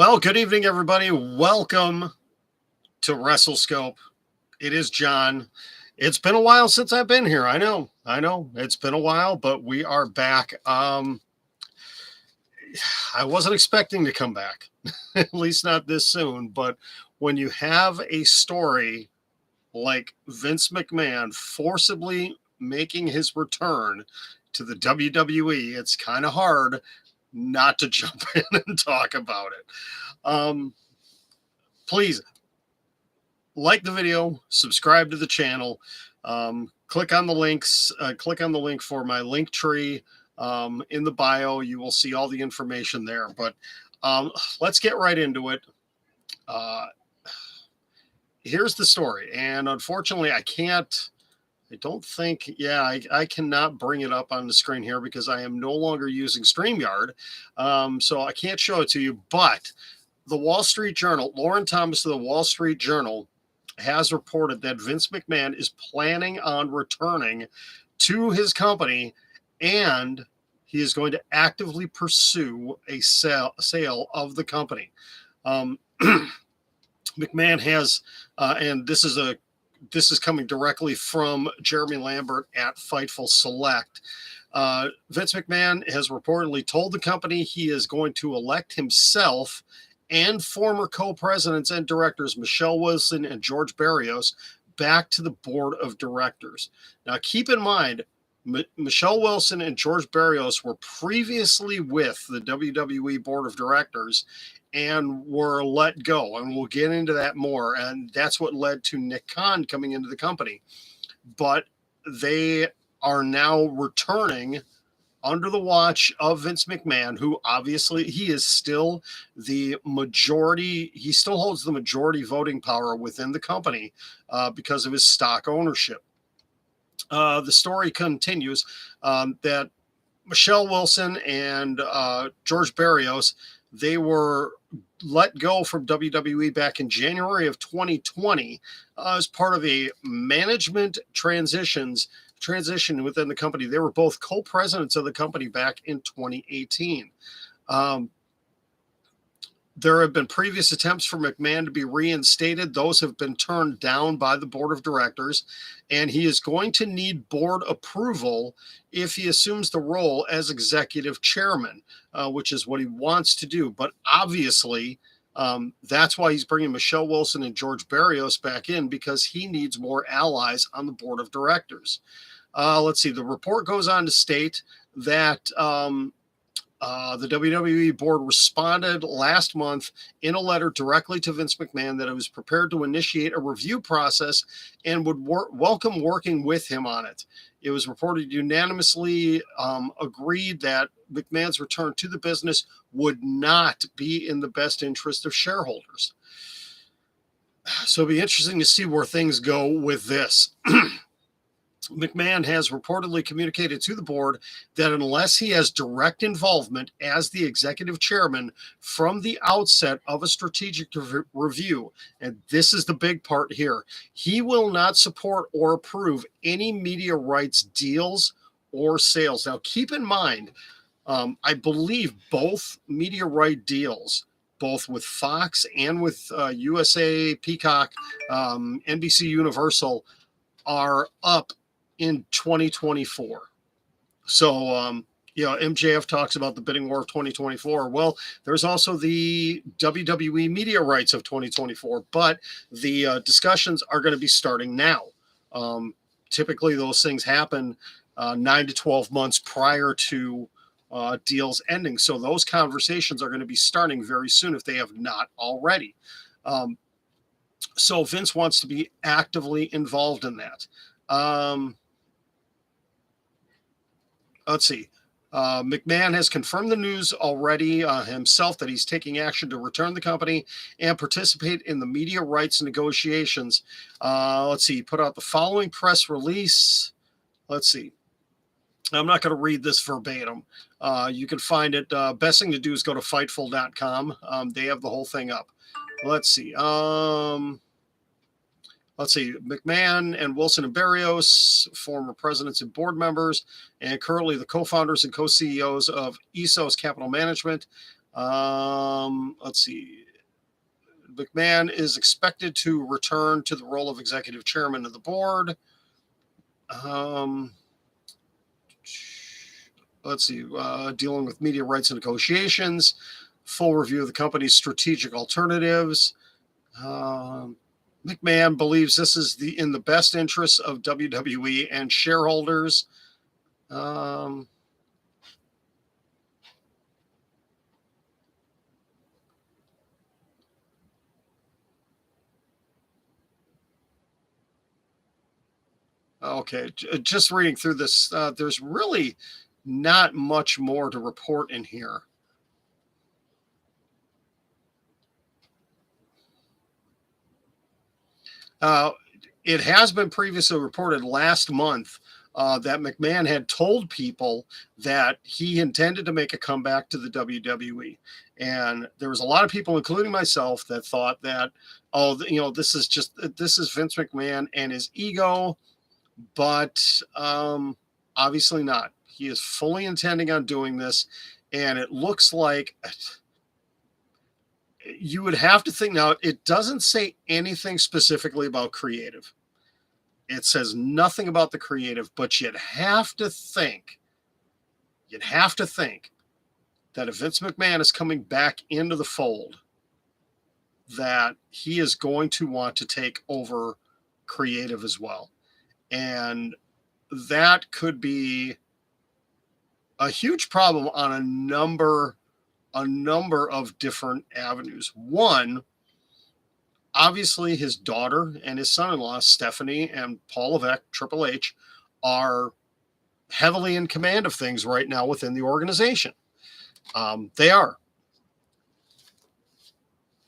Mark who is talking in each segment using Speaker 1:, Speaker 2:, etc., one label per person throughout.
Speaker 1: Well, good evening, everybody. Welcome to WrestleScope. It is John. It's been a while since I've been here. I know. It's been a while, but we are back. I wasn't expecting to come back, at least not this soon. But when you have a story like Vince McMahon forcibly making his return to the WWE, it's kind of hard not to jump in and talk about it. Please like the video, subscribe to the channel, click on the links, click on the link for my link tree in the bio. You will see all the information there. But let's get right into it. Here's the story. And unfortunately, I cannot bring it up on the screen here because I am no longer using StreamYard. So I can't show it to you. But the Wall Street Journal, Lauren Thomas of the Wall Street Journal, has reported that Vince McMahon is planning on returning to his company, and he is going to actively pursue a sale of the company. McMahon has, and this is coming directly from Jeremy Lambert at Fightful Select. Vince McMahon has reportedly told the company he is going to elect himself and former co-presidents and directors Michelle Wilson and George Barrios back to the board of directors. Now, keep in mind, Michelle Wilson and George Barrios were previously with the WWE board of directors and were let go. And we'll get into that more. And that's what led to Nick Khan coming into the company. But they are now returning under the watch of Vince McMahon, who obviously he is still the majority. He still holds the majority voting power within the company because of his stock ownership. The story continues that Michelle Wilson and George Barrios, they were let go from WWE back in January of 2020 as part of a management transition within the company. They were both co-presidents of the company back in 2018. There have been previous attempts for McMahon to be reinstated. Those have been turned down by the board of directors, and he is going to need board approval if he assumes the role as executive chairman, which is what he wants to do. But obviously, that's why he's bringing Michelle Wilson and George Barrios back in, because he needs more allies on the board of directors. Let's see. The report goes on to state that the WWE board responded last month in a letter directly to Vince McMahon that it was prepared to initiate a review process and would welcome working with him on it. It was reported unanimously agreed that McMahon's return to the business would not be in the best interest of shareholders. So it'll be interesting to see where things go with this. McMahon has reportedly communicated to the board that unless he has direct involvement as the executive chairman from the outset of a strategic review, and this is the big part here, he will not support or approve any media rights deals or sales. Now, keep in mind, I believe both media right deals, both with Fox and with USA, Peacock, NBC Universal, are up in 2024. So, MJF talks about the bidding war of 2024. Well, there's also the WWE media rights of 2024, but the discussions are going to be starting now. Typically, those things happen 9 to 12 months prior to deals ending. So those conversations are going to be starting very soon if they have not already. So Vince wants to be actively involved in that. Let's see. McMahon has confirmed the news already himself that he's taking action to return the company and participate in the media rights negotiations. Let's see. He put out the following press release. Let's see. I'm not going to read this verbatim. You can find it. Best thing to do is go to Fightful.com. They have the whole thing up. Let's see. McMahon and Wilson and Barrios, former presidents and board members, and currently the co-founders and co-CEOs of ESOS Capital Management, Let's see. McMahon is expected to return to the role of executive chairman of the board. Um, let's see. Dealing with media rights and negotiations, full review of the company's strategic alternatives. McMahon believes this is in the best interest of WWE and shareholders. Okay, just reading through this, there's really not much more to report in here. It has been previously reported last month that McMahon had told people that he intended to make a comeback to the WWE. And there was a lot of people, including myself, that thought that, this is Vince McMahon and his ego. But obviously not. He is fully intending on doing this. And it looks like you would have to think now, it doesn't say anything specifically about creative. It says nothing about the creative, but you'd have to think that if Vince McMahon is coming back into the fold, that he is going to want to take over creative as well. And that could be a huge problem on a number of different avenues. One, obviously his daughter and his son-in-law, Stephanie and Paul Levesque, Triple H, are heavily in command of things right now within the organization. They are.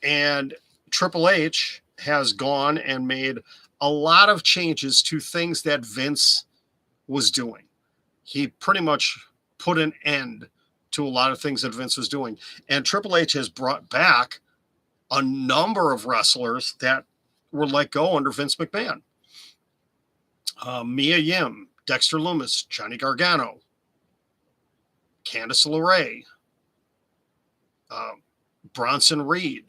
Speaker 1: And Triple H has gone and made a lot of changes to things that Vince was doing. He pretty much put an end to a lot of things that Vince was doing. And Triple H has brought back a number of wrestlers that were let go under Vince McMahon. Mia Yim, Dexter Lumis, Johnny Gargano, Candice LeRae, Bronson Reed,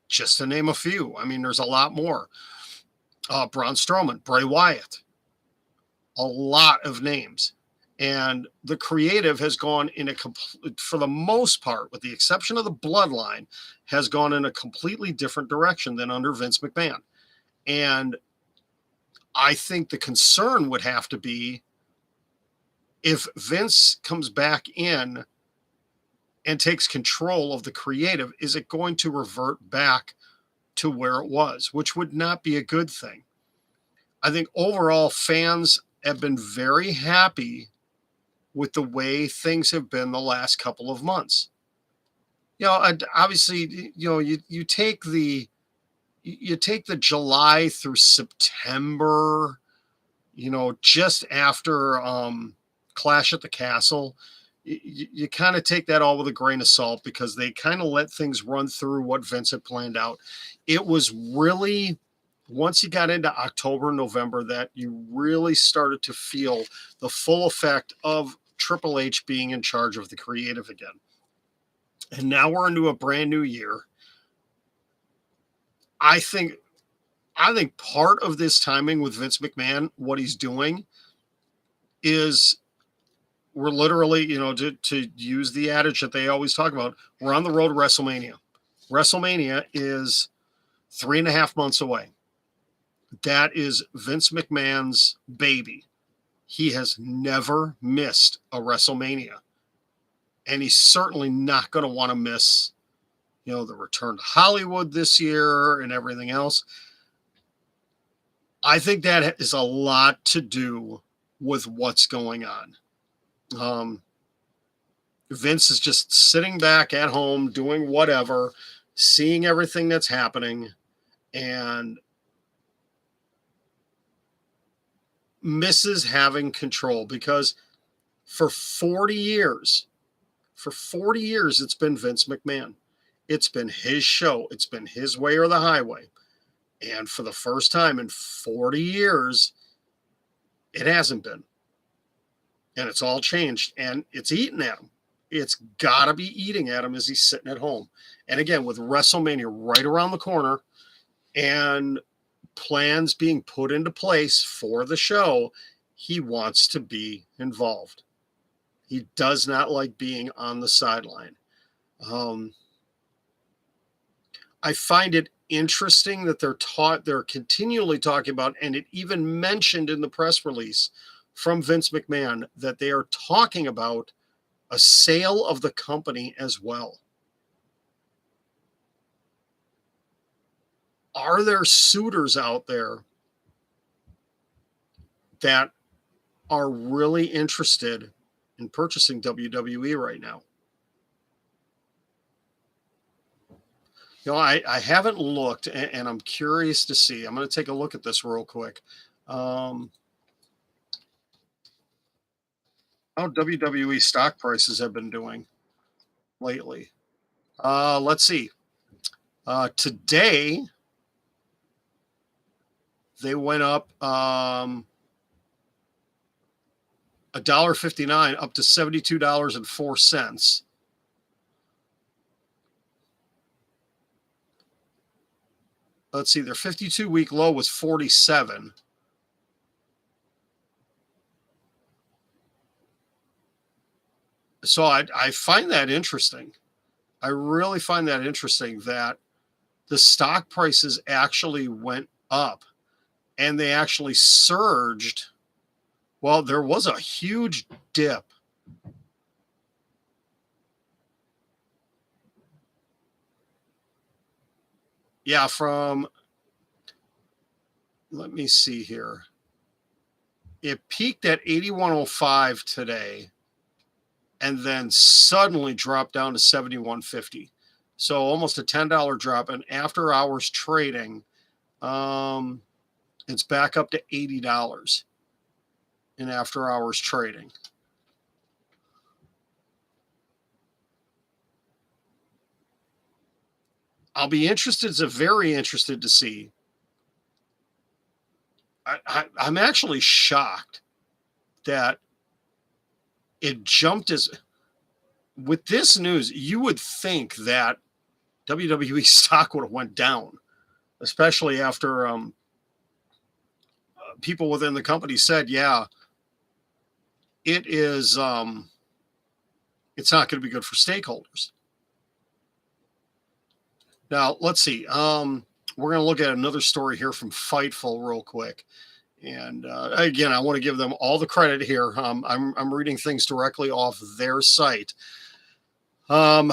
Speaker 1: just to name a few. I mean, there's a lot more. Braun Strowman, Bray Wyatt, a lot of names. And the creative has gone in for the most part, with the exception of the bloodline, has gone in a completely different direction than under Vince McMahon. And I think the concern would have to be if Vince comes back in and takes control of the creative, is it going to revert back to where it was, which would not be a good thing. I think overall fans have been very happy with the way things have been the last couple of months. Obviously, you take the July through September, just after Clash at the Castle, you kind of take that all with a grain of salt because they kind of let things run through what Vince had planned out. It was really once you got into October, November, that you really started to feel the full effect of Triple H being in charge of the creative again. And now we're into a brand new year. I think part of this timing with Vince McMahon, what he's doing is we're literally, to use the adage that they always talk about, we're on the road to WrestleMania. WrestleMania is 3.5 months away. That is Vince McMahon's baby. He has never missed a WrestleMania. And he's certainly not going to want to miss, the return to Hollywood this year and everything else. I think that is a lot to do with what's going on. Vince is just sitting back at home, doing whatever, seeing everything that's happening, and misses having control because for 40 years, it's been Vince McMahon. It's been his show. It's been his way or the highway. And for the first time in 40 years, it hasn't been. And it's all changed. And it's eating at him. It's got to be eating at him as he's sitting at home. And again, with WrestleMania right around the corner and plans being put into place for the show, he wants to be involved. He does not like being on the sideline. I find it interesting that they're continually talking about, and it even mentioned in the press release from Vince McMahon, that they are talking about a sale of the company as well. Are there suitors out there that are really interested in purchasing WWE right now? You know, I haven't looked, and I'm curious to see. I'm going to take a look at this real quick. How WWE stock prices have been doing lately. Let's see. Today, they went up $1.59 up to $72.04. Let's see, their 52-week low was 47. So I find that interesting. I really find that interesting that the stock prices actually went up and they actually surged. Well, there was a huge dip. Yeah, let me see here. It peaked at 81.05 today and then suddenly dropped down to 71.50. So almost a $10 drop. And after hours trading, it's back up to $80 in after hours trading. I'll be very interested to see. I'm actually shocked that it jumped with this news. You would think that WWE stock would have went down, especially after people within the company said, yeah, it is, it's not going to be good for stakeholders. Now, let's see. We're going to look at another story here from Fightful real quick. And again, I want to give them all the credit here. I'm reading things directly off their site. Wall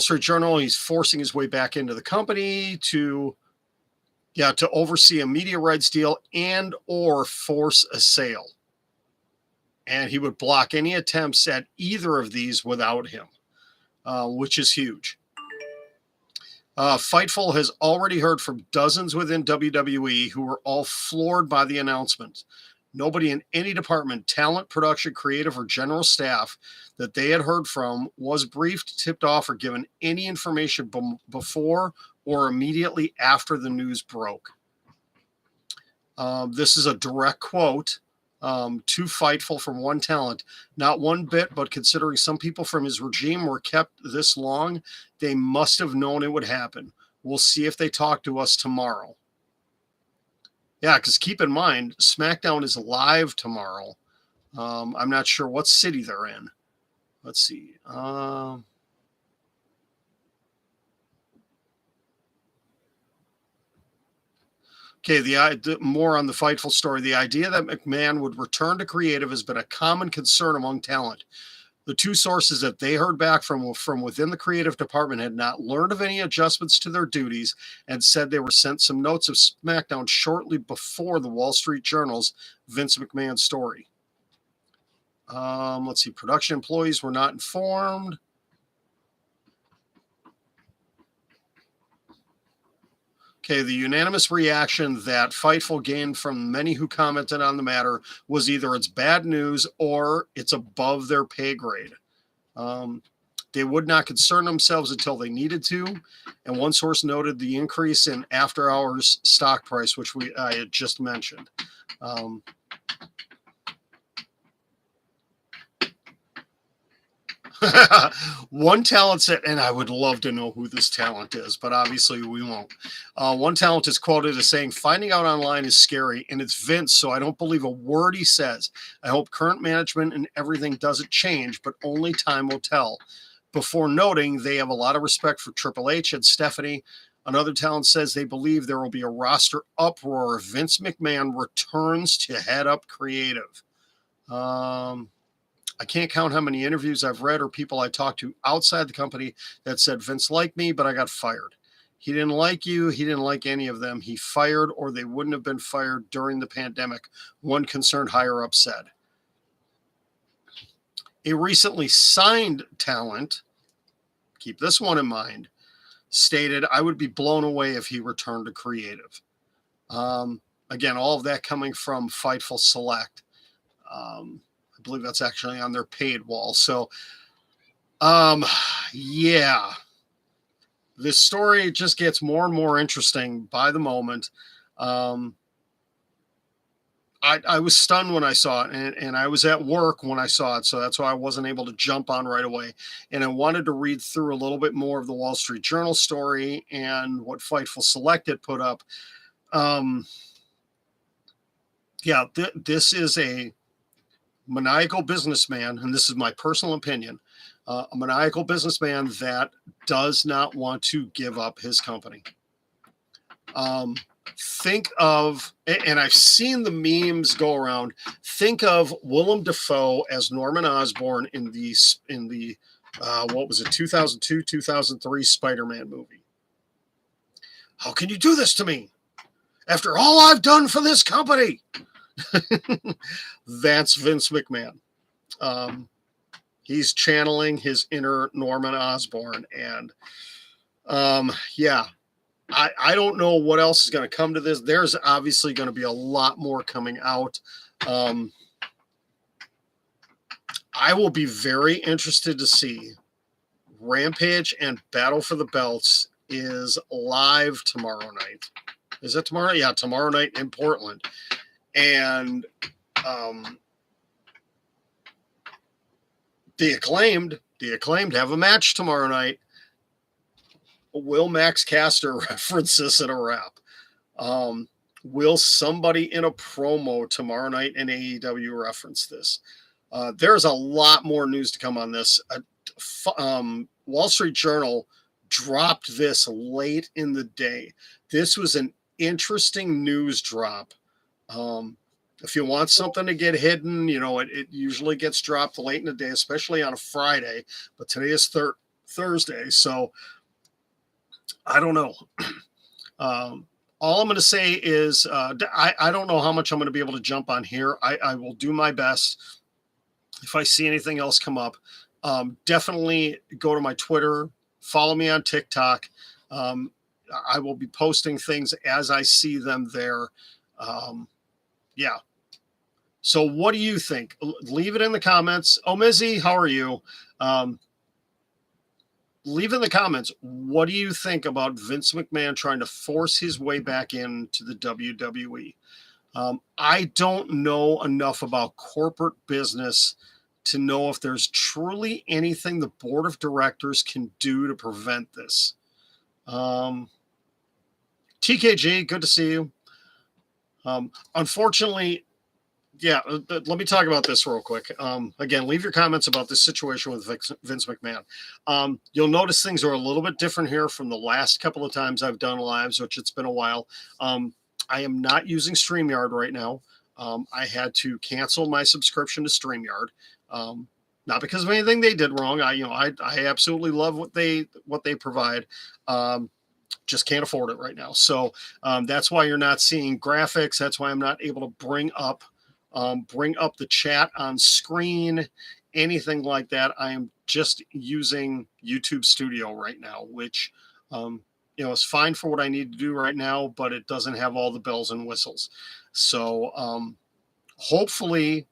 Speaker 1: Street Journal, he's forcing his way back into the company to oversee a media rights deal and or force a sale. And he would block any attempts at either of these without him, which is huge. Fightful has already heard from dozens within WWE who were all floored by the announcement. Nobody in any department, talent, production, creative, or general staff that they had heard from was briefed, tipped off, or given any information before or immediately after the news broke. This is a direct quote to Fightful from one talent. Not one bit, but considering some people from his regime were kept this long, they must have known it would happen. We'll see if they talk to us tomorrow. Yeah, because keep in mind, SmackDown is live tomorrow. I'm not sure what city they're in. Let's see. Okay, more on the Fightful story. The idea that McMahon would return to creative has been a common concern among talent. The two sources that they heard back from within the creative department had not learned of any adjustments to their duties and said they were sent some notes of SmackDown shortly before the Wall Street Journal's Vince McMahon story. Let's see. Production employees were not informed. Okay, the unanimous reaction that Fightful gained from many who commented on the matter was either it's bad news or it's above their pay grade. They would not concern themselves until they needed to. And one source noted the increase in after hours stock price, which I had just mentioned. One talent said, and I would love to know who this talent is, but obviously we won't. One talent is quoted as saying, "Finding out online is scary, and it's Vince, so I don't believe a word he says. I hope current management and everything doesn't change, but only time will tell." Before noting they have a lot of respect for Triple H and Stephanie. Another talent says they believe there will be a roster uproar if Vince McMahon returns to head up creative. I can't count how many interviews I've read or people I talked to outside the company that said Vince liked me, but I got fired. He didn't like you. He didn't like any of them. He fired, or they wouldn't have been fired during the pandemic, one concerned higher up said. A recently signed talent, keep this one in mind, stated, "I would be blown away if he returned to creative." Again, all of that coming from Fightful Select. I believe that's actually on their paid wall. So, yeah, this story just gets more and more interesting by the moment. I was stunned when I saw it, and I was at work when I saw it, so that's why I wasn't able to jump on right away. And I wanted to read through a little bit more of the Wall Street Journal story and what Fightful Select had put up. Yeah, this is a maniacal businessman, and this is my personal opinion, a maniacal businessman that does not want to give up his company. Think of, and I've seen the memes go around, think of Willem Dafoe as Norman Osborn in the what was it, 2002, 2003 Spider-Man movie. How can you do this to me? After all I've done for this company. That's Vince McMahon. He's channeling his inner Norman Osborn. And yeah, I don't know what else is going to come to this. There's obviously going to be a lot more coming out. I will be very interested to see Rampage and Battle for the Belts is live tomorrow night. Is it tomorrow? Yeah, tomorrow night in Portland. And the acclaimed have a match tomorrow night. Will Max Caster reference this in a rap? Will somebody in a promo tomorrow night in AEW reference this? There's a lot more news to come on this. Wall Street Journal dropped this late in the day. This was an interesting news drop. If you want something to get hidden, it usually gets dropped late in the day, especially on a Friday. But today is Thursday, so I don't know. All I'm going to say is I don't know how much I'm going to be able to jump on here. I will do my best. If I see anything else come up, definitely go to my Twitter, follow me on TikTok. I will be posting things as I see them there. Yeah. So what do you think? Leave it in the comments. Mizzy, how are you? Leave in the comments. What do you think about Vince McMahon trying to force his way back into the WWE? I don't know enough about corporate business to know if there's truly anything the board of directors can do to prevent this. TKG, good to see you. Unfortunately, yeah, let me talk about this real quick. Again, leave your comments about this situation with Vince McMahon. You'll notice things are a little bit different here from the last couple of times I've done lives, which it's been a while. I am not using StreamYard right now. I had to cancel my subscription to StreamYard. Not because of anything they did wrong. I absolutely love what they provide. Just can't afford it right now. So that's why you're not seeing graphics. That's why I'm not able to bring up the chat on screen, anything like that. I am just using YouTube Studio right now, which is fine for what I need to do right now, but it doesn't have all the bells and whistles. So hopefully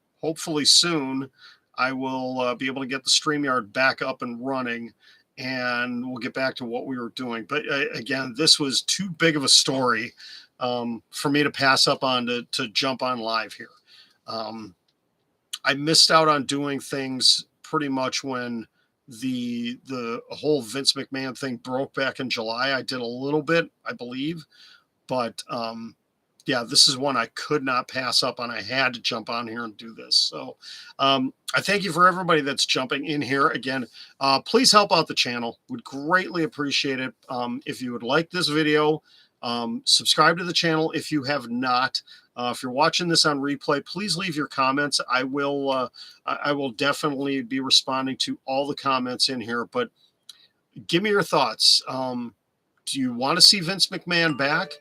Speaker 1: soon I will be able to get the StreamYard back up and running, and we'll get back to what we were doing. But again, this was too big of a story for me to pass up on to jump on live here. I missed out on doing things pretty much when the whole Vince McMahon thing broke back in July. I did a little bit, I believe, but yeah, this is one I could not pass up on. I had to jump on here and do this. So I thank you for everybody that's jumping in here. Again, please help out the channel. Would greatly appreciate it. If you would like this video, subscribe to the channel if you have not. If you're watching this on replay, please leave your comments. I will definitely be responding to all the comments in here, but give me your thoughts. Do you want to see Vince McMahon back?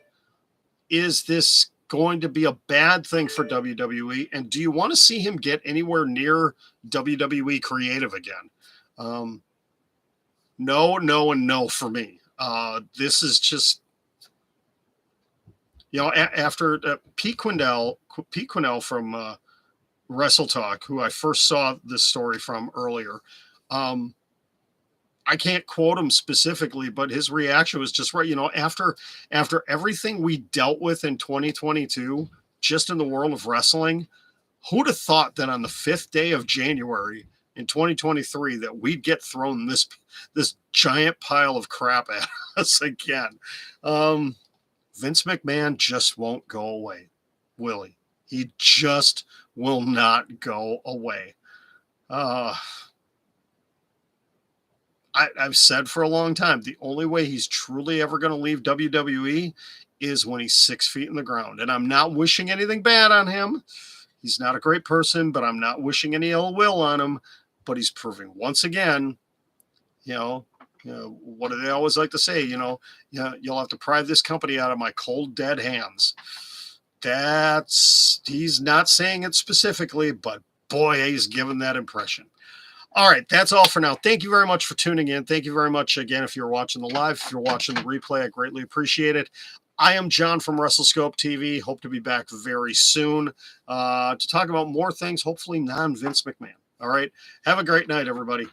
Speaker 1: Is this going to be a bad thing for WWE? And do you want to see him get anywhere near WWE creative again? No, no, and no for me. This is just, you know, after Pete Quinnell from Wrestle Talk, who I first saw this story from earlier, I can't quote him specifically, but his reaction was just right. You know, after everything we dealt with in 2022, just in the world of wrestling, who'd have thought that on the 5th day of January in 2023 that we'd get thrown this giant pile of crap at us again? Vince McMahon just won't go away, will he? He just will not go away. I've said for a long time, the only way he's truly ever going to leave WWE is when he's 6 feet in the ground. And I'm not wishing anything bad on him. He's not a great person, but I'm not wishing any ill will on him. But he's proving once again, you know, what do they always like to say? You'll have to pry this company out of my cold, dead hands. He's not saying it specifically, but boy, he's given that impression. All right, that's all for now. Thank you very much for tuning in. Thank you very much again if you're watching the live. If you're watching the replay, I greatly appreciate it. I am John from WrestleScope TV. Hope to be back very soon to talk about more things, hopefully non-Vince McMahon. All right, have a great night, everybody.